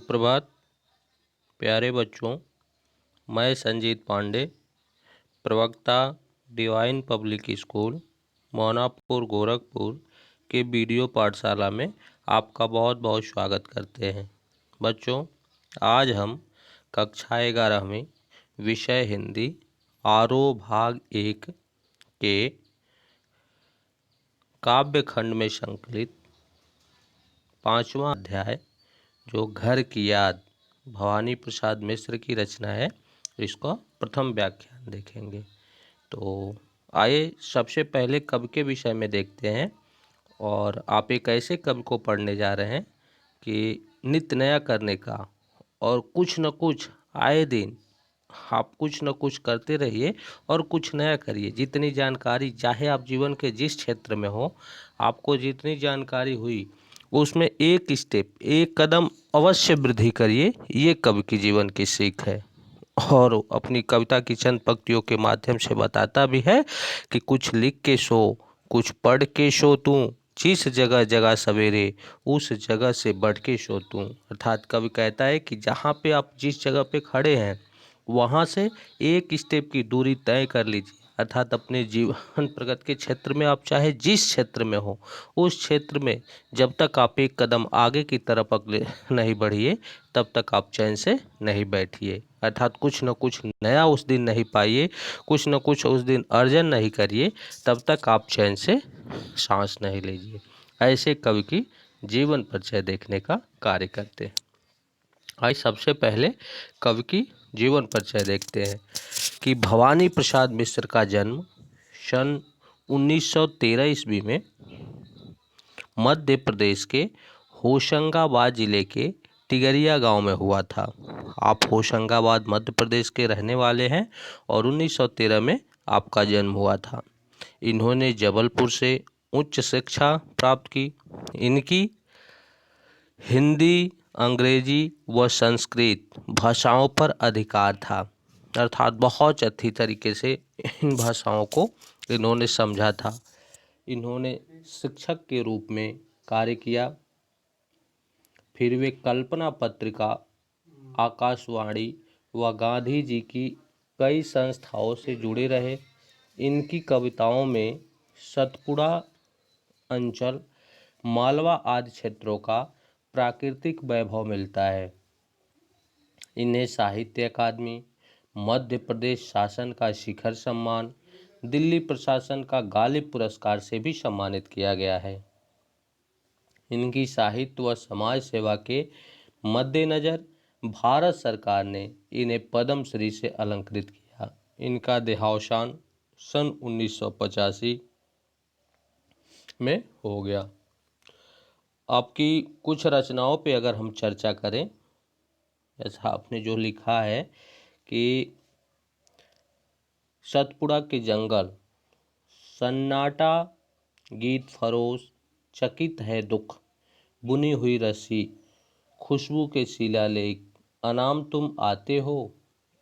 सुप्रभात प्यारे बच्चों, मैं संजीत पांडे, प्रवक्ता डिवाइन पब्लिक स्कूल मोनापुर गोरखपुर के वीडियो पाठशाला में आपका बहुत बहुत स्वागत करते हैं। बच्चों, आज हम कक्षा 11वीं विषय हिंदी आरोह भाग 1 के काव्य खंड में संकलित 5वां अध्याय जो घर की याद भवानी प्रसाद मिश्र की रचना है, इसका प्रथम व्याख्यान देखेंगे। तो आइए सबसे पहले कवि के विषय में देखते हैं। और आप एक ऐसे कवि को पढ़ने जा रहे हैं कि नित्य नया करने का और कुछ न कुछ आए दिन आप कुछ न कुछ करते रहिए और कुछ नया करिए। जितनी जानकारी, चाहे आप जीवन के जिस क्षेत्र में हो, आपको जितनी जानकारी हुई उसमें एक स्टेप, एक कदम अवश्य वृद्धि करिए। ये कवि की जीवन की सीख है और अपनी कविता की चंद पंक्तियों के माध्यम से बताता भी है कि कुछ लिख के सो, कुछ पढ़ के सो तू, जिस जगह जगह सवेरे उस जगह से बढ़ के सो तू। अर्थात कवि कहता है कि जहाँ पे आप जिस जगह पे खड़े हैं वहाँ से एक स्टेप की दूरी तय कर लीजिए। अर्थात अपने जीवन प्रगति के क्षेत्र में आप चाहे जिस क्षेत्र में हो, उस क्षेत्र में जब तक आप एक कदम आगे की तरफ अगले नहीं बढ़िए, तब तक आप चैन से नहीं बैठिए। अर्थात कुछ न कुछ नया उस दिन नहीं पाइए, कुछ न कुछ उस दिन अर्जन नहीं करिए, तब तक आप चैन से सांस नहीं लीजिए। ऐसे कवि की जीवन परिचय देखने का कार्य करते हैं। आज सबसे पहले कवि की जीवन परिचय देखते हैं कि भवानी प्रसाद मिश्र का जन्म सन 1913 ईस्वी में मध्य प्रदेश के होशंगाबाद जिले के टिगरिया गांव में हुआ था। आप होशंगाबाद मध्य प्रदेश के रहने वाले हैं और 1913 में आपका जन्म हुआ था। इन्होंने जबलपुर से उच्च शिक्षा प्राप्त की। इनकी हिंदी, अंग्रेजी व संस्कृत भाषाओं पर अधिकार था। अर्थात बहुत अच्छी तरीके से इन भाषाओं को इन्होंने समझा था। इन्होंने शिक्षक के रूप में कार्य किया। फिर वे कल्पना पत्रिका, आकाशवाणी व गांधी जी की कई संस्थाओं से जुड़े रहे। इनकी कविताओं में सतपुड़ा अंचल, मालवा आदि क्षेत्रों का प्राकृतिक वैभव मिलता है। इन्हें साहित्य अकादमी, मध्य प्रदेश शासन का शिखर सम्मान, दिल्ली प्रशासन का गालिब पुरस्कार से भी सम्मानित किया गया है। इनकी साहित्य व समाज सेवा के मद्देनजर भारत सरकार ने इन्हें पद्म श्री से अलंकृत किया। इनका देहावसान सन 1985 में हो गया। आपकी कुछ रचनाओं पे अगर हम चर्चा करें, ऐसा आपने जो लिखा है कि सतपुड़ा के जंगल, सन्नाटा गीत फरोश, चकित है दुख, बुनी हुई रस्सी, खुशबू के शिलालेख, अनाम तुम आते हो,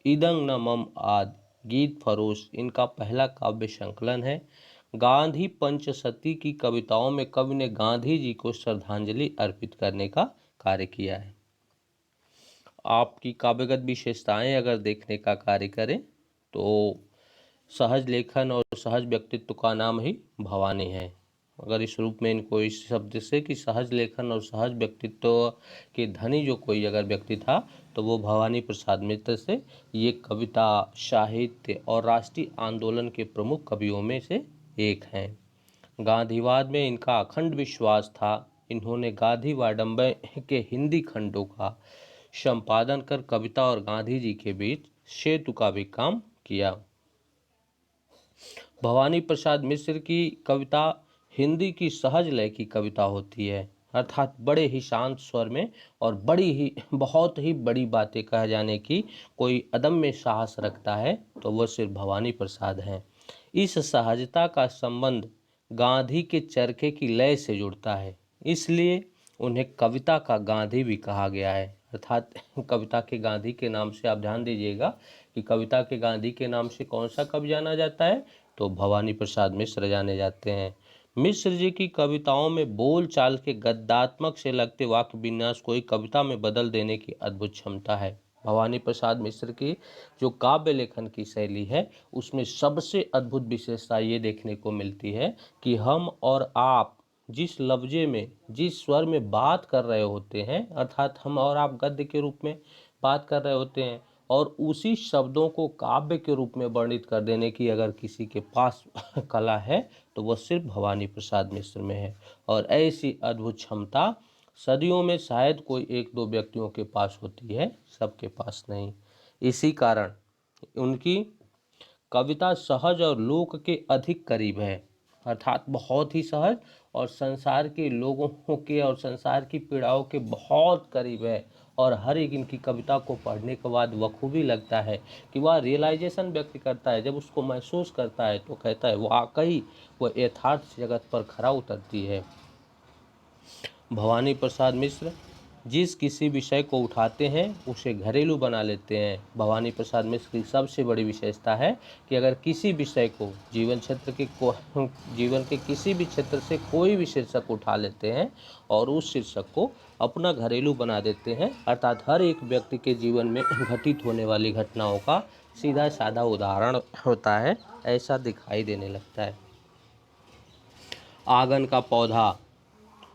इदंग न मम आद, गीत फरोश इनका पहला काव्य संकलन है। गांधी पंचसती की कविताओं में कवि ने गांधी जी को श्रद्धांजलि अर्पित करने का कार्य किया है। आपकी काव्यगत विशेषताएं अगर देखने का कार्य करें तो सहज लेखन और सहज व्यक्तित्व का नाम ही भवानी है। अगर इस रूप में इनको इस शब्द से कि सहज लेखन और सहज व्यक्तित्व के धनी जो कोई अगर व्यक्ति था तो वो भवानी प्रसाद मिश्र से ये कविता, साहित्य और राष्ट्रीय आंदोलन के प्रमुख कवियों में से एक हैं। गांधीवाद में इनका अखंड विश्वास था। इन्होंने गांधी वाडम्बर के हिंदी खंडों का संपादन कर कविता और गांधी जी के बीच सेतु का भी काम किया। भवानी प्रसाद मिश्र की कविता हिंदी की सहज लय की कविता होती है। अर्थात बड़े ही शांत स्वर में और बहुत ही बड़ी बातें कह जाने की कोई अदम्य साहस रखता है तो वह सिर्फ भवानी प्रसाद हैं। इस सहजता का संबंध गांधी के चरखे की लय से जुड़ता है, इसलिए उन्हें कविता का गांधी भी कहा गया है। अर्थात कविता के गांधी के नाम से आप ध्यान दीजिएगा कि कविता के गांधी के नाम से कौन सा कवि जाना जाता है, तो भवानी प्रसाद मिश्र जाने जाते हैं। मिश्र जी की कविताओं में बोल चाल के गद्यात्मक से लगते वाक्य विन्यास को ही कविता में बदल देने की अद्भुत क्षमता है। भवानी प्रसाद मिश्र की जो काव्य लेखन की शैली है उसमें सबसे अद्भुत विशेषता ये देखने को मिलती है कि हम और आप जिस लफ्जे में, जिस स्वर में बात कर रहे होते हैं, अर्थात हम और आप गद्य के रूप में बात कर रहे होते हैं, और उसी शब्दों को काव्य के रूप में वर्णित कर देने की अगर किसी के पास कला है तो वह सिर्फ भवानी प्रसाद मिश्र में है। और ऐसी अद्भुत क्षमता सदियों में शायद कोई एक दो व्यक्तियों के पास होती है, सबके पास नहीं। इसी कारण उनकी कविता सहज और लोक के अधिक करीब है, अर्थात बहुत ही सहज और संसार के लोगों के और संसार की पीड़ाओं के बहुत करीब है। और हर एक इनकी कविता को पढ़ने के बाद बखूबी लगता है कि वह रियलाइजेशन व्यक्त करता है, जब उसको महसूस करता है तो कहता है वाकई वह यथार्थ जगत पर खरा उतरती है। भवानी प्रसाद मिश्र जिस किसी विषय को उठाते हैं उसे घरेलू बना लेते हैं। भवानी प्रसाद मिश्र की सबसे बड़ी विशेषता है कि अगर किसी विषय को जीवन के किसी भी क्षेत्र से कोई भी शीर्षक उठा लेते हैं और उस शीर्षक को अपना घरेलू बना देते हैं, अर्थात हर एक व्यक्ति के जीवन में घटित होने वाली घटनाओं का सीधा साधा उदाहरण होता है, ऐसा दिखाई देने लगता है। आंगन का पौधा,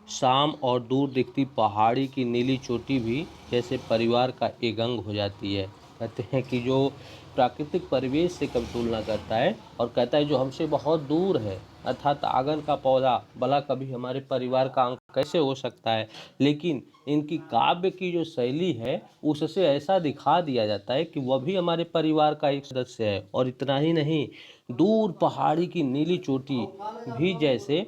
शाम और दूर दिखती पहाड़ी की नीली चोटी भी जैसे परिवार का एक अंग हो जाती है। कहते हैं कि जो प्राकृतिक परिवेश से कभी तुलना करता है और कहता है जो हमसे बहुत दूर है, अर्थात आंगन का पौधा भला कभी हमारे परिवार का अंग कैसे हो सकता है, लेकिन इनकी काव्य की जो शैली है उससे ऐसा दिखा दिया जाता है कि वह भी हमारे परिवार का एक सदस्य है। और इतना ही नहीं, दूर पहाड़ी की नीली चोटी भी जैसे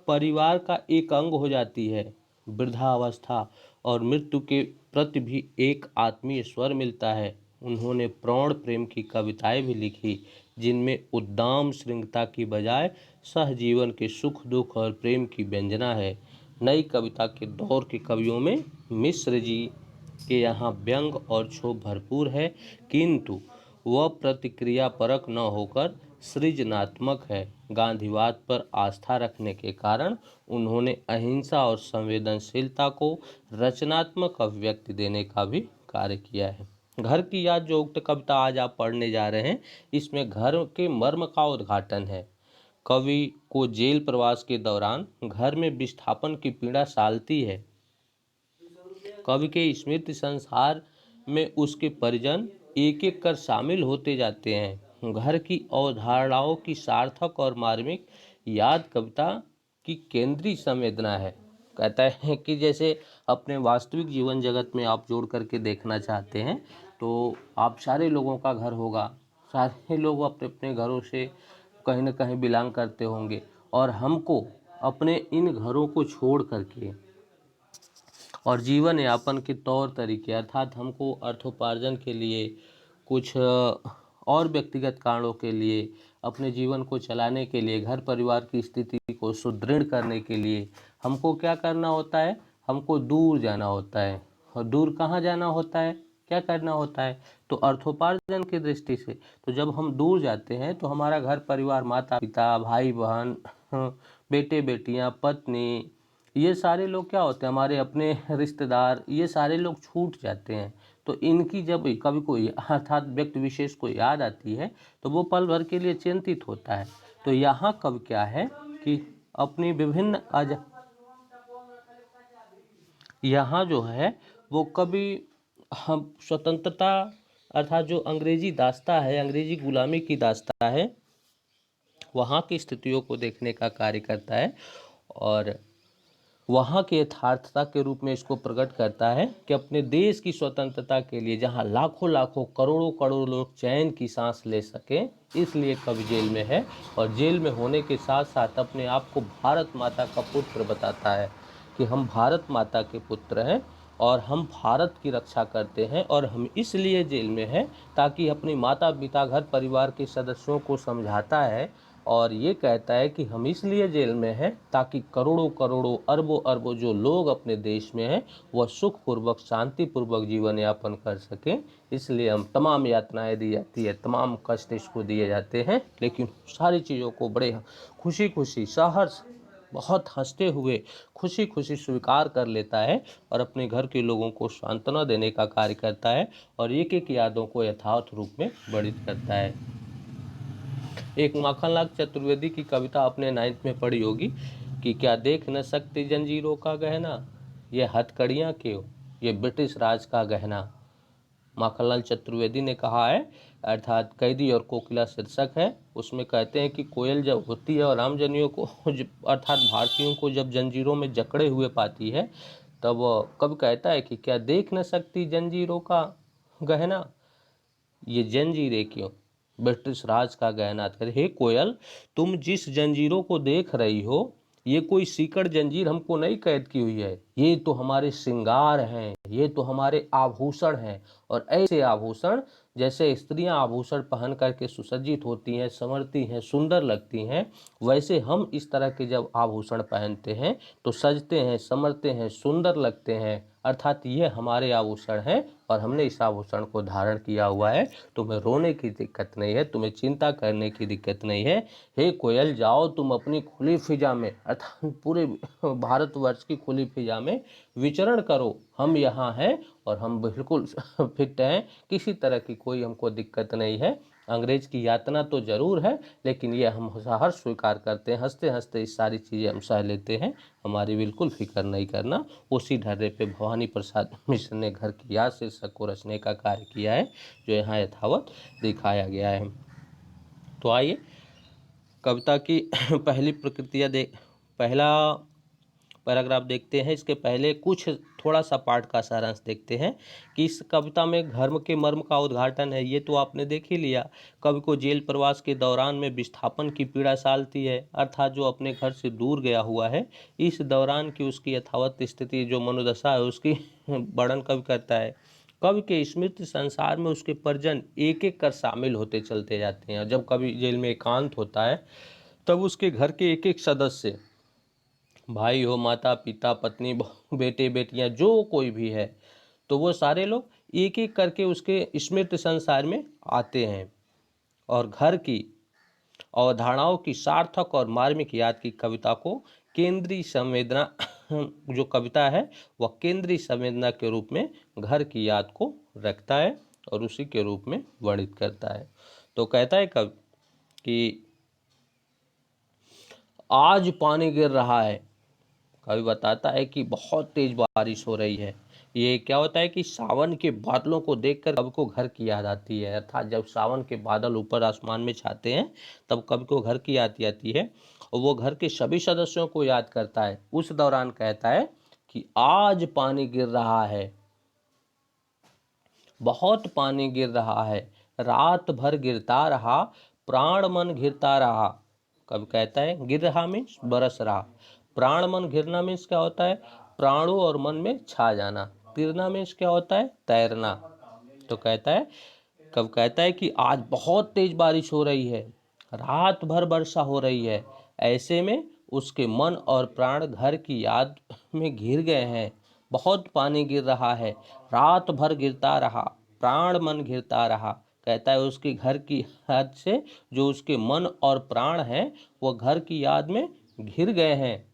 परिवार का एक अंग हो जाती है। वृद्धावस्था और मृत्यु के प्रति भी एक आत्मीय स्वर मिलता है। उन्होंने प्रौढ़ प्रेम की कविताएं भी लिखी जिनमें उद्दाम श्रृंखला की बजाय सहजीवन के सुख दुख और प्रेम की व्यंजना है। नई कविता के दौर के कवियों में मिश्र जी के यहाँ व्यंग और क्षोभ भरपूर है, किंतु वह प्रतिक्रिया परक न होकर सृजनात्मक है। गांधीवाद पर आस्था रखने के कारण उन्होंने अहिंसा और संवेदनशीलता को रचनात्मक अभिव्यक्ति देने का भी कार्य किया है। घर की याद जो उक्त कविता आज आप पढ़ने जा रहे हैं, इसमें घर के मर्म का उद्घाटन है। कवि को जेल प्रवास के दौरान घर में विस्थापन की पीड़ा सालती है। कवि के स्मृति संसार में उसके परिजन एक एक कर शामिल होते जाते हैं। घर की अवधारणाओं की सार्थक और मार्मिक याद कविता की केंद्रीय संवेदना है। कहता है कि जैसे अपने वास्तविक जीवन जगत में आप जोड़ करके देखना चाहते हैं तो आप सारे लोगों का घर होगा, सारे लोग अपने अपने घरों से कहीं ना कहीं बिलोंग करते होंगे, और हमको अपने इन घरों को छोड़ करके और जीवन यापन के तौर तरीके, अर्थात हमको अर्थोपार्जन के लिए, कुछ और व्यक्तिगत कारणों के लिए, अपने जीवन को चलाने के लिए, घर परिवार की स्थिति को सुदृढ़ करने के लिए हमको क्या करना होता है, हमको दूर जाना होता है। और दूर कहाँ जाना होता है, क्या करना होता है, तो अर्थोपार्जन की दृष्टि से। तो जब हम दूर जाते हैं तो हमारा घर परिवार, माता पिता, भाई बहन, बेटे बेटियां, पत्नी, ये सारे लोग क्या होते हैं, हमारे अपने रिश्तेदार, ये सारे लोग छूट जाते हैं। तो इनकी जब कवि को अर्थात व्यक्ति विशेष को याद आती है तो वो पल भर के लिए चिंतित होता है। तो यहाँ कवि क्या है कि अपनी विभिन्न यहाँ जो है वो कवि हम स्वतंत्रता, अर्थात जो अंग्रेजी दास्ता है, अंग्रेजी गुलामी की दास्ता है, वहाँ की स्थितियों को देखने का कार्य करता है और वहाँ के यथार्थता के रूप में इसको प्रकट करता है कि अपने देश की स्वतंत्रता के लिए जहाँ लाखों लाखों करोड़ों करोड़ों लोग चैन की सांस ले सकें, इसलिए कवि जेल में है। और जेल में होने के साथ साथ अपने आप को भारत माता का पुत्र बताता है कि हम भारत माता के पुत्र हैं और हम भारत की रक्षा करते हैं, और हम इसलिए जेल में हैं ताकि अपनी माता पिता, घर परिवार के सदस्यों को समझाता है और ये कहता है कि हम इसलिए जेल में हैं ताकि करोड़ों करोड़ों अरबों अरबों जो लोग अपने देश में हैं वह सुखपूर्वक शांतिपूर्वक जीवन यापन कर सकें। इसलिए हम तमाम यातनाएं दी जाती है, तमाम कष्ट इसको दिए जाते हैं, लेकिन सारी चीज़ों को बड़े खुशी खुशी सहर्ष बहुत हंसते हुए खुशी खुशी स्वीकार कर लेता है और अपने घर के लोगों को सांत्वना देने का कार्य करता है और एक एक यादों को यथार्थ रूप में वर्णित करता है। एक माखनलाल चतुर्वेदी की कविता आपने 9th में पढ़ी होगी कि क्या देख न सकते जंजीरों का गहना, ये हथकड़ियाँ क्यों, ये ब्रिटिश राज का गहना। माखनलाल चतुर्वेदी ने कहा है, अर्थात कैदी और कोकिला शीर्षक है, उसमें कहते हैं कि कोयल जब होती है और रामजनियों को अर्थात भारतीयों को जब जंजीरों में जकड़े हुए पाती है तब कब कहता है कि क्या देख न सकती जंजीरों का गहना, ये जंजीरें क्यों, ब्रिटिश राज का गहना। हे कोयल, तुम जिस जंजीरों को देख रही हो ये कोई सीकड़ जंजीर हमको नहीं कैद की हुई है, ये तो हमारे श्रृंगार हैं, ये तो हमारे आभूषण हैं। और ऐसे आभूषण जैसे स्त्रियां आभूषण पहन करके सुसज्जित होती हैं, संवरती हैं, सुंदर लगती हैं, वैसे हम इस तरह के जब आभूषण पहनते हैं तो सजते हैं, संवरते हैं, सुंदर लगते हैं। अर्थात ये हमारे आभूषण हैं और हमने इस आभूषण को धारण किया हुआ है। तुम्हें रोने की दिक्कत नहीं है, तुम्हें चिंता करने की दिक्कत नहीं है। हे कोयल, जाओ तुम अपनी खुली फिजा में अर्थात पूरे भारतवर्ष की खुली फिजा में विचरण करो, हम यहाँ हैं और हम बिल्कुल फिट हैं, किसी तरह की कोई हमको दिक्कत नहीं है। अंग्रेज की यातना तो जरूर है लेकिन ये हम हर स्वीकार करते हैं, हंसते हंसते इस सारी चीज़ें हम सह लेते हैं, हमारी बिल्कुल फिक्र नहीं करना। उसी ढर्रे पे भवानी प्रसाद मिश्र ने घर की याद शीर्षक को रचने का कार्य किया है जो यहाँ यथावत दिखाया गया है। तो आइए कविता की पहली प्रकृतियाँ पहला पैराग्राफ देखते हैं। इसके पहले कुछ थोड़ा सा पाठ का सारांश देखते हैं कि इस कविता में धर्म के मर्म का उद्घाटन है, ये तो आपने देख ही लिया। कवि को जेल प्रवास के दौरान में विस्थापन की पीड़ा सालती है, अर्थात जो अपने घर से दूर गया हुआ है इस दौरान की उसकी यथावत स्थिति जो मनोदशा है उसकी वर्णन कवि करता है। कवि के स्मृति संसार में उसके परिजन एक एक कर शामिल होते चलते जाते हैं। जब कवि जेल में एकांत होता है तब उसके घर के एक एक सदस्य, भाई हो, माता पिता, पत्नी, बेटे बेटियां, जो कोई भी है, तो वो सारे लोग एक एक करके उसके स्मृति संसार में आते हैं और घर की अवधारणाओं की सार्थक और मार्मिक याद की कविता को केंद्रीय संवेदना जो कविता है वह केंद्रीय संवेदना के रूप में घर की याद को रखता है और उसी के रूप में वर्णित करता है। तो कहता है कवि कि आज पानी गिर रहा है, कवि बताता है कि बहुत तेज बारिश हो रही है। ये क्या होता है कि सावन के बादलों को देखकर कवि को घर की याद आती है, अर्थात जब सावन के बादल ऊपर आसमान में छाते हैं तब कवि को घर की याद आती है और वो घर के सभी सदस्यों को याद करता है। उस दौरान कहता है कि आज पानी गिर रहा है, बहुत पानी गिर रहा है, रात भर गिरता रहा, प्राण मन घिरता रहा। कब कहता है गिर रहा मीन्स बरस रहा, प्राण मन घिरना मीन्स क्या होता है, प्राणों और मन में छा जाना, तिरना मीन्स क्या होता है, तैरना। तो कहता है कब कहता है कि आज बहुत तेज बारिश हो रही है, रात भर वर्षा हो रही है, ऐसे में उसके मन और प्राण घर की याद में घिर गए हैं। बहुत पानी गिर रहा है, रात भर गिरता रहा, प्राण मन घिरता रहा। कहता है उसके घर की याद से जो उसके मन और प्राण हैं वह घर की याद में घिर गए हैं।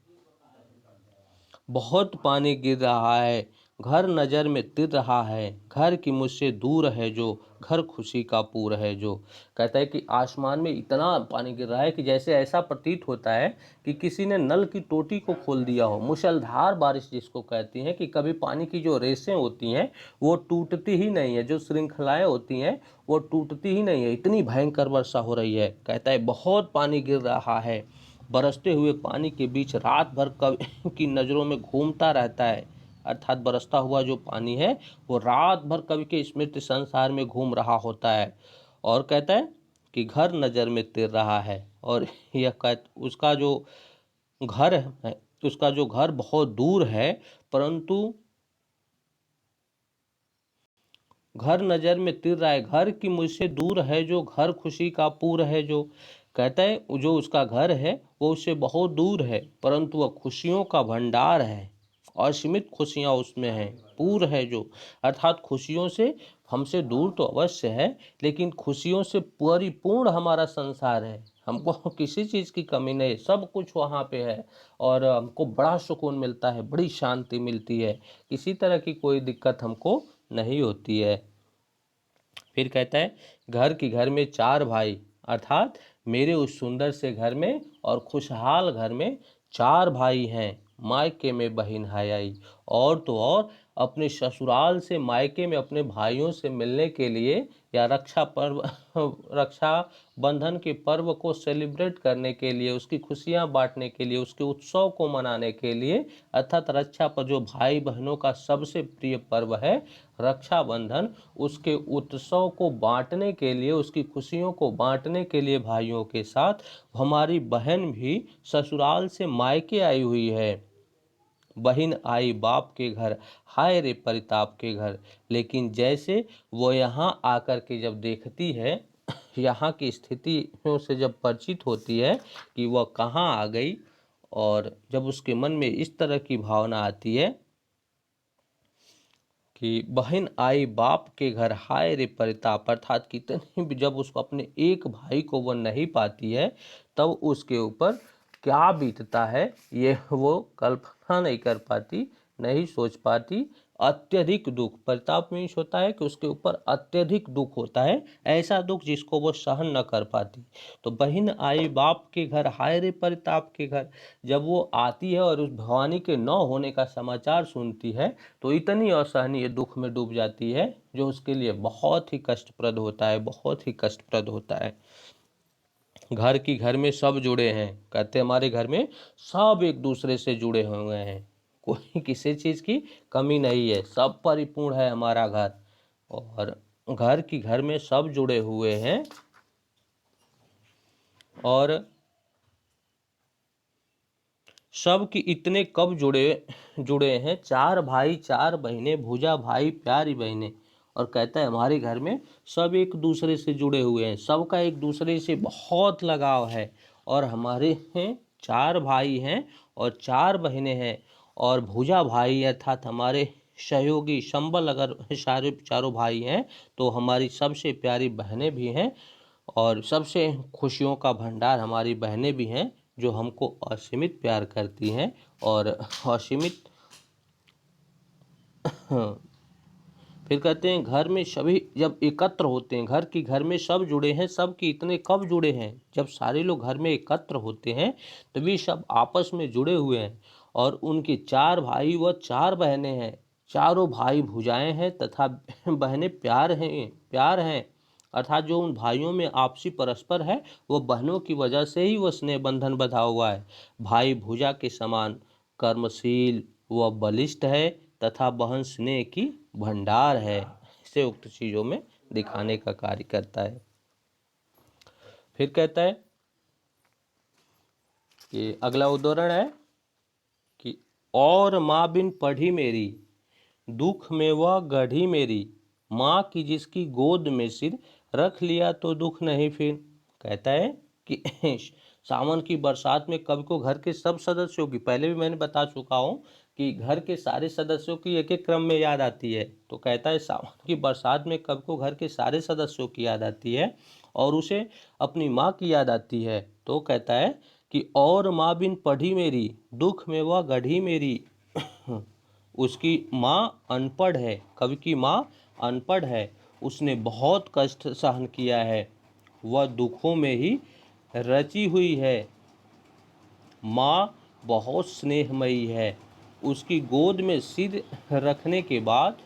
बहुत पानी गिर रहा है, घर नज़र में तिर रहा है, घर की मुझसे दूर है जो, घर खुशी का पूर है जो। कहता है कि आसमान में इतना पानी गिर रहा है कि जैसे ऐसा प्रतीत होता है कि किसी ने नल की टोटी को खोल दिया हो। मूसलाधार बारिश जिसको कहती हैं कि कभी पानी की जो रेसें होती हैं वो टूटती ही नहीं है, जो श्रृंखलाएँ होती हैं वो टूटती ही नहीं है, इतनी भयंकर वर्षा हो रही है। कहता है बहुत पानी गिर रहा है, बरसते हुए पानी के बीच रात भर कवि की नज़रों में घूमता रहता है, अर्थात बरसता हुआ जो पानी है वो रात भर कवि के स्मृति संसार में घूम रहा होता है। और कहता है कि घर नज़र में तिर रहा है, और यह उसका जो घर है उसका जो घर बहुत दूर है, परंतु घर नज़र में तिर रहा है, घर की मुझसे दूर है जो, घर खुशी का पूर है जो। कहता है जो उसका घर है वो उससे बहुत दूर है, परंतु वह खुशियों का भंडार है, असीमित खुशियाँ उसमें हैं, पूर्ण है जो, अर्थात खुशियों से हमसे दूर तो अवश्य है, लेकिन खुशियों से परिपूर्ण हमारा संसार है। हमको किसी चीज़ की कमी नहीं, सब कुछ वहाँ पे है और हमको बड़ा सुकून मिलता है, बड़ी शांति मिलती है, किसी तरह की कोई दिक्कत हमको नहीं होती है। फिर कहता है घर में 4 भाई, अर्थात मेरे उस सुंदर से घर में और खुशहाल घर में 4 भाई हैं। मायके में बहन है आई, और तो और अपने ससुराल से मायके में अपने भाइयों से मिलने के लिए या रक्षा बंधन के पर्व को सेलिब्रेट करने के लिए, उसकी खुशियां बांटने के लिए, उसके उत्सव को मनाने के लिए, अर्थात रक्षा पर जो भाई बहनों का सबसे प्रिय पर्व है रक्षाबंधन, उसके उत्सव को बांटने के लिए, उसकी खुशियों को बांटने के लिए भाइयों के साथ हमारी बहन भी ससुराल से मायके आई हुई है। बहन आई बाप के घर, हाय रे परिताप के घर। लेकिन जैसे वो यहाँ आकर के जब देखती है, यहाँ की स्थितियों से जब परिचित होती है कि वह कहाँ आ गई, और जब उसके मन में इस तरह की भावना आती है कि बहन आई बाप के घर, हाय रे परिताप, अर्थात कितनी भी जब उसको अपने एक भाई को वो नहीं पाती है, तब उसके ऊपर क्या बीतता है ये वो कल्पना नहीं कर पाती, नहीं सोच पाती। अत्यधिक दुख, परिताप मीन्स होता है कि उसके ऊपर अत्यधिक दुख होता है, ऐसा दुख जिसको वो सहन न कर पाती। तो बहन आई बाप के घर, हाय रे परिताप के घर, जब वो आती है और उस भवानी के न होने का समाचार सुनती है तो इतनी असहनीय दुख में डूब जाती है जो उसके लिए बहुत ही कष्टप्रद होता है, बहुत ही कष्टप्रद होता है। घर में सब जुड़े हैं, कहते हैं हमारे घर में सब एक दूसरे से जुड़े हुए हैं, कोई किसी चीज़ की कमी नहीं है, सब परिपूर्ण है हमारा घर। और घर में सब जुड़े हुए हैं, और सब की इतने कब जुड़े हैं, 4 भाई 4 बहनें, भुजा भाई प्यारी बहनें। और कहता है हमारे घर में सब एक दूसरे से जुड़े हुए हैं, सबका एक दूसरे से बहुत लगाव है। और हमारे हैं 4 भाई हैं और 4 बहनें हैं, और भुजा भाई अर्थात हमारे सहयोगी संबल, अगर सारे चारों भाई हैं तो हमारी सबसे प्यारी बहनें भी हैं, और सबसे खुशियों का भंडार हमारी बहनें भी हैं जो हमको असीमित प्यार करती हैं और असीमित। फिर कहते हैं घर में सभी जब एकत्र होते हैं, घर में सब जुड़े हैं, सब की इतने कब जुड़े हैं, जब सारे लोग घर में एकत्र होते हैं तभी सब आपस में जुड़े हुए हैं। और उनके 4 भाई व 4 बहनें हैं, चारों भाई भुजाएं हैं तथा बहनें प्यार हैं, अर्थात जो उन भाइयों में आपसी परस्पर है वो बहनों की वजह से ही वो स्नेह बंधन बंधा हुआ है। भाई भुजा के समान कर्मशील व बलिष्ठ है तथा बहन स्नेह की भंडार है, इसे उक्त चीजों में दिखाने का कार्य करता है। फिर कहता है कि अगला उदाहरण है कि और माँ बिन पढ़ी मेरी, दुख में वह गढ़ी मेरी, माँ की जिसकी गोद में सिर, रख लिया तो दुख नहीं फिर। कहता है कि सावन की बरसात में कवि को घर के सब सदस्यों की, पहले भी मैंने बता चुका हूँ कि घर के सारे सदस्यों की एक एक क्रम में याद आती है। तो कहता है सावन की बरसात में कवि को घर के सारे सदस्यों की याद आती है और उसे अपनी माँ की याद आती है। तो कहता है कि और माँ बिन पढ़ी मेरी, दुख में वह गढ़ी मेरी। उसकी माँ अनपढ़ है, कवि की माँ अनपढ़ है, उसने बहुत कष्ट सहन किया है, वह दुखों में ही रची हुई है। माँ बहुत स्नेहमयी है, उसकी गोद में सिर रखने के बाद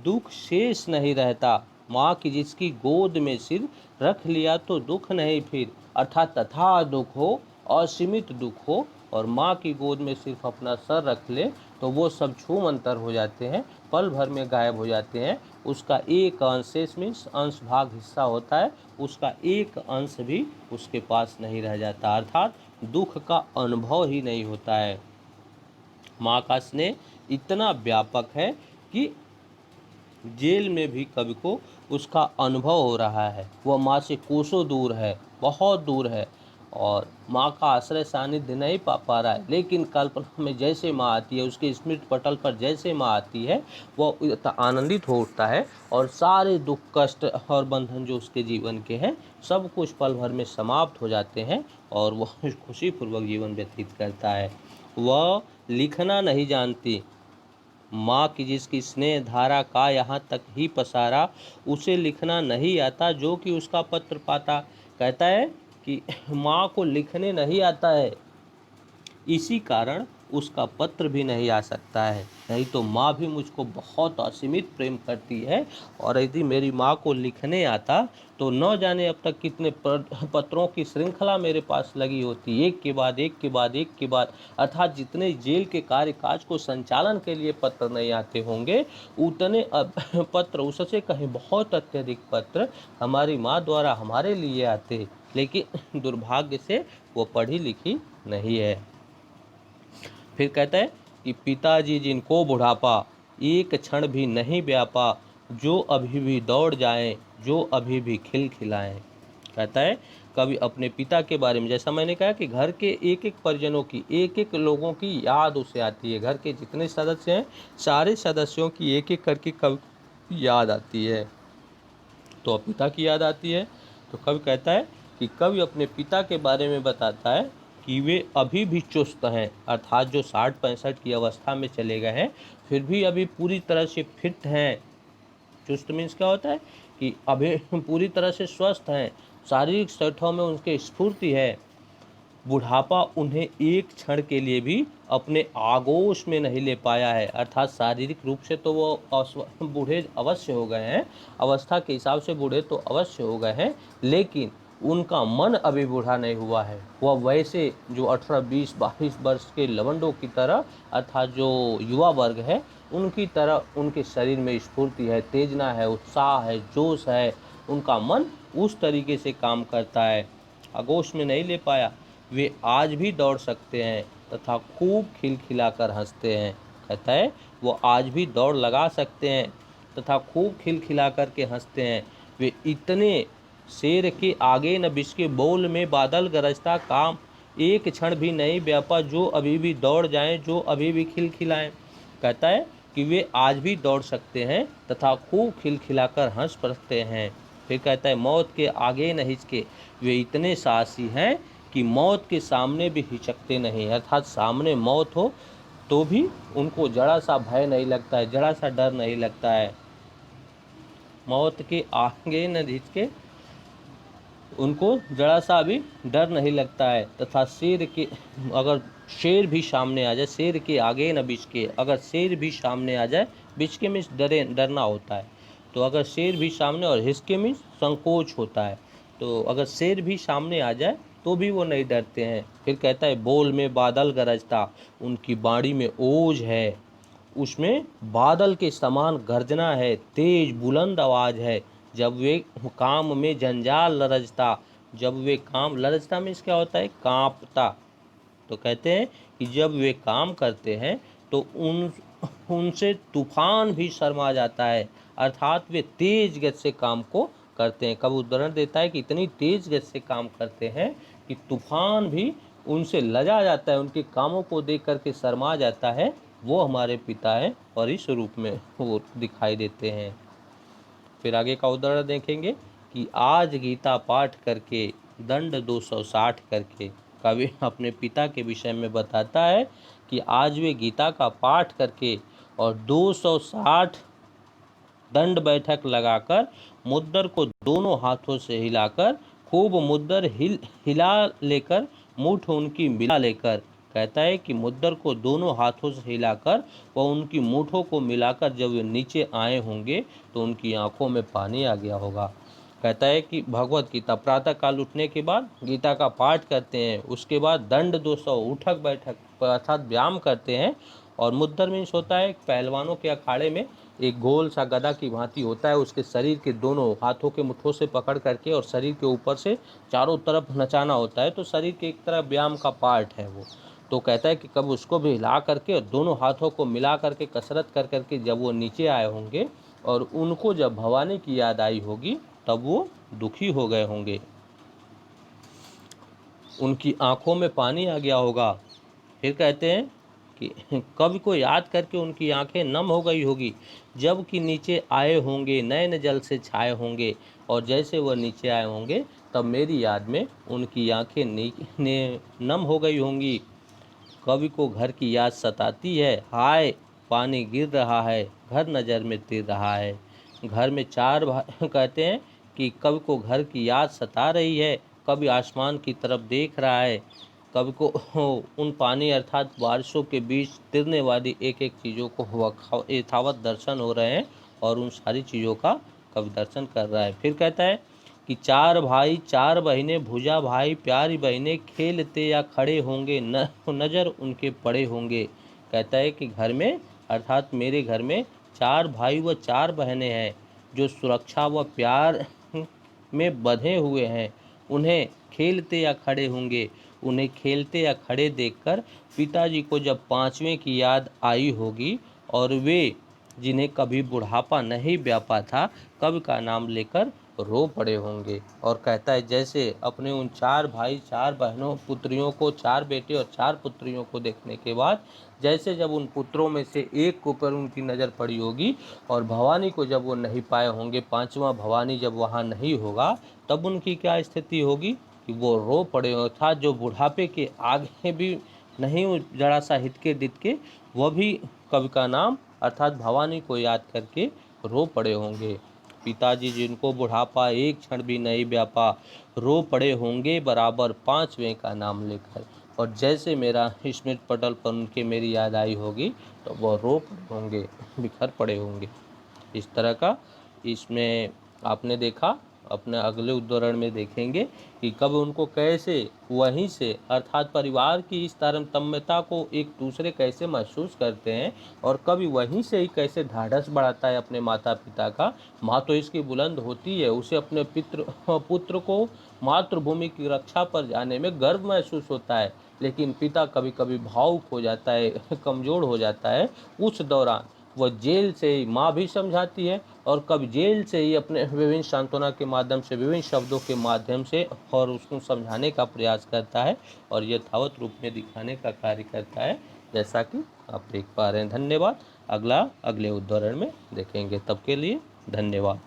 दुख शेष नहीं रहता। माँ की जिसकी गोद में सिर रख लिया तो दुख नहीं फिर, अर्थात तथा दुख हो, असीमित दुख हो और माँ की गोद में सिर्फ अपना सर रख ले तो वो सब छूम अंतर हो जाते हैं, पल भर में गायब हो जाते हैं। उसका एक अंश मीन्स अंश भाग हिस्सा होता है, उसका एक अंश भी उसके पास नहीं रह जाता, अर्थात दुख का अनुभव ही नहीं होता है। माँ का स्नेह इतना व्यापक है कि जेल में भी कवि को उसका अनुभव हो रहा है। वह माँ से कोसों दूर है, बहुत दूर है, और माँ का आश्रय सानिध्य नहीं पा रहा है, लेकिन कल्पना में जैसे माँ आती है, उसके स्मृति पटल पर जैसे माँ आती है, वह आनंदित हो उठता है और सारे दुख कष्ट और बंधन जो उसके जीवन के हैं सब कुछ पल भर में समाप्त हो जाते हैं और वह खुशीपूर्वक जीवन व्यतीत करता है। वह लिखना नहीं जानती, माँ की जिसकी स्नेह धारा का यहाँ तक ही पसारा, उसे लिखना नहीं आता जो कि उसका पत्र पाता। कहता है कि माँ को लिखने नहीं आता है, इसी कारण उसका पत्र भी नहीं आ सकता है। नहीं तो माँ भी मुझको बहुत असीमित प्रेम करती है, और यदि मेरी माँ को लिखने आता तो न जाने अब तक कितने पत्रों की श्रृंखला मेरे पास लगी होती, एक के बाद एक के बाद एक के बाद, अर्थात जितने जेल के कार्य काज को संचालन के लिए पत्र नहीं आते होंगे, उतने पत्र, उससे कहीं बहुत अत्यधिक पत्र हमारी माँ द्वारा हमारे लिए आते, लेकिन दुर्भाग्य से वो पढ़ी लिखी नहीं है। फिर कहता है कि पिताजी जिनको बुढ़ापा एक क्षण भी नहीं व्यापा, जो अभी भी दौड़ जाएं, जो अभी भी खिलखिलाएं। कहता है कभी अपने पिता के बारे में, जैसा मैंने कहा कि घर के एक एक परिजनों की, एक एक लोगों की याद उसे आती है। घर के जितने सदस्य हैं सारे सदस्यों की एक एक करके कभी याद आती है, तो पिता की याद आती है। तो कवि कहता है कि कवि अपने पिता के बारे में बताता है कि वे अभी भी चुस्त हैं, अर्थात जो 60-65 की अवस्था में चले गए हैं फिर भी अभी पूरी तरह से फिट हैं। चुस्त मीन्स क्या होता है कि अभी पूरी तरह से स्वस्थ हैं, शारीरिक सठों में उनके स्फूर्ति है। बुढ़ापा उन्हें एक क्षण के लिए भी अपने आगोश में नहीं ले पाया है, अर्थात शारीरिक रूप से तो वो बूढ़े अवश्य हो गए हैं, अवस्था के हिसाब से बूढ़े तो अवश्य हो गए हैं, लेकिन उनका मन अभी बूढ़ा नहीं हुआ है। वह वैसे जो 18, 20, 22 वर्ष के लवंडों की तरह, अर्थात जो युवा वर्ग है उनकी तरह उनके शरीर में स्फूर्ति है, तेजना है, उत्साह है, जोश है, उनका मन उस तरीके से काम करता है। आगोश में नहीं ले पाया, वे आज भी दौड़ सकते हैं तथा खूब खिलखिलाकर हंसते हैं। कहता है वो आज भी दौड़ लगा सकते हैं तथा खूब खिलखिलाकर के हंसते हैं। वे इतने शेर के आगे न बिसके, बोल में बादल गरजता, काम एक क्षण भी नहीं व्यापा, जो अभी भी दौड़ जाएं, जो अभी भी खिलखिलाएं। कहता है कि वे आज भी दौड़ सकते हैं तथा खूब खिलखिलाकर हंस पड़ते हैं। फिर कहता है मौत के आगे न हिचके, वे इतने साहसी हैं कि मौत के सामने भी हिचकते नहीं, अर्थात सामने मौत हो तो भी उनको जरा सा भय नहीं लगता है, जरा सा डर नहीं लगता है। मौत के आगे न हिचके, उनको जरा सा भी डर नहीं लगता है तथा शेर के, अगर शेर भी सामने आ जाए, शेर के आगे न बिचके, अगर शेर भी सामने आ जाए, बिचके में डरना होता है, तो अगर शेर भी सामने, और हिचके में संकोच होता है, तो अगर शेर भी सामने आ जाए तो भी वो नहीं डरते हैं। फिर कहता है बोल में बादल गरजता, उनकी बाणी में ओज है, उसमें बादल के समान गर्जना है, तेज बुलंद आवाज़ है। जब वे काम में जंजाल लरजता, जब वे काम, लरजता में क्या होता है, कांपता, तो कहते हैं कि जब वे काम करते हैं तो उनसे तूफान भी शर्मा जाता है, अर्थात वे तेज गति से काम को करते हैं। कब उदाहरण देता है कि इतनी तेज गति से काम करते हैं कि तूफान भी उनसे लजा जाता है, उनके कामों को देख करके शर्मा जाता है। वो हमारे पिता हैं और इस रूप में वो दिखाई देते हैं। फिर आगे का उदाहरण देखेंगे कि आज गीता पाठ करके दंड 260 करके, कवि अपने पिता के विषय में बताता है कि आज वे गीता का पाठ करके और 260 दंड बैठक लगाकर, मुद्दर को दोनों हाथों से हिलाकर, खूब मुद्दर हिला लेकर, मुठ उनकी मिला लेकर, कहता है कि मुद्दर को दोनों हाथों से हिलाकर व उनकी मूठों को मिलाकर जब वे नीचे आए होंगे तो उनकी आंखों में पानी आ गया होगा। कहता है कि भगवत गीता प्रातः काल उठने के बाद गीता का पाठ करते हैं, उसके बाद दंड 200 उठक बैठक अर्थात व्यायाम करते हैं। और मुद्दर मीन्स होता है पहलवानों के अखाड़े में एक गोल सा गदा की भांति होता है, उसके शरीर के दोनों हाथों के मुट्ठों से पकड़ करके और शरीर के ऊपर से चारों तरफ नचाना होता है, तो शरीर के एक तरह व्यायाम का पार्ट है वो। तो कहता है कि कब उसको भी हिला करके और दोनों हाथों को मिला करके कसरत कर करके जब वो नीचे आए होंगे और उनको जब भवानी की याद आई होगी तब वो दुखी हो गए होंगे। उनकी आंखों में पानी आ गया होगा। फिर कहते हैं कि कवि को याद करके उनकी आंखें नम हो गई होगी, जब कि नीचे आए होंगे नैन जल से छाए होंगे। और जैसे वह नीचे आए होंगे तब मेरी याद में उनकी आंखें नम हो गई होंगी। कवि को घर की याद सताती है, हाय पानी गिर रहा है, घर नज़र में तिर रहा है। घर में चार भाई कहते हैं कि कवि को घर की याद सता रही है। कवि आसमान की तरफ देख रहा है। कवि को उन पानी अर्थात बारिशों के बीच तिरने वाली एक एक चीज़ों को यथावत दर्शन हो रहे हैं और उन सारी चीज़ों का कवि दर्शन कर रहा है। फिर कहता है कि चार भाई चार बहनें भुजा भाई प्यारी बहनें खेलते या खड़े होंगे नज़र उनके पड़े होंगे। कहता है कि घर में अर्थात मेरे घर में चार भाई व चार बहनें हैं जो सुरक्षा व प्यार में बंधे हुए हैं। उन्हें खेलते या खड़े होंगे। उन्हें खेलते या खड़े देखकर पिताजी को जब पांचवें की याद आई होगी और वे जिन्हें कभी बुढ़ापा नहीं व्यापा था कवि का नाम लेकर रो पड़े होंगे। और कहता है जैसे अपने उन चार भाई चार बहनों पुत्रियों को, चार बेटे और चार पुत्रियों को देखने के बाद जैसे जब उन पुत्रों में से एक के ऊपर उनकी नज़र पड़ी होगी और भवानी को जब वो नहीं पाए होंगे, पांचवा भवानी जब वहाँ नहीं होगा, तब उनकी क्या स्थिति होगी कि वो रो पड़े अर्थात जो बुढ़ापे के आगे भी नहीं जरा सा हितके दितके वह भी कवि का नाम अर्थात भवानी को याद करके रो पड़े होंगे। पिताजी जिनको बुढ़ापा एक क्षण भी नहीं व्यापा रो पड़े होंगे बराबर पांचवें का नाम लेकर। और जैसे मेरा स्मृति पटल पर उनके मेरी याद आई होगी तो वह रो पड़े होंगे, बिखर पड़े होंगे। इस तरह का इसमें आपने देखा। अपने अगले उद्धरण में देखेंगे कि कब उनको कैसे वहीं से अर्थात परिवार की इस तारतम्यता को एक दूसरे कैसे महसूस करते हैं और कभी वहीं से ही कैसे ढाढ़स बढ़ाता है अपने माता पिता का। माँ तो इसकी बुलंद होती है, उसे अपने पुत्र को मातृभूमि की रक्षा पर जाने में गर्व महसूस होता है, लेकिन पिता कभी कभी भावुक हो जाता है, कमज़ोर हो जाता है। उस दौरान वह जेल से ही माँ भी समझाती है और कभी जेल से ही अपने विभिन्न सांत्वना के माध्यम से, विभिन्न शब्दों के माध्यम से और उसको समझाने का प्रयास करता है और यथावत रूप में दिखाने का कार्य करता है, जैसा कि आप देख पा रहे हैं। धन्यवाद। अगले उद्धरण में देखेंगे। तब के लिए धन्यवाद।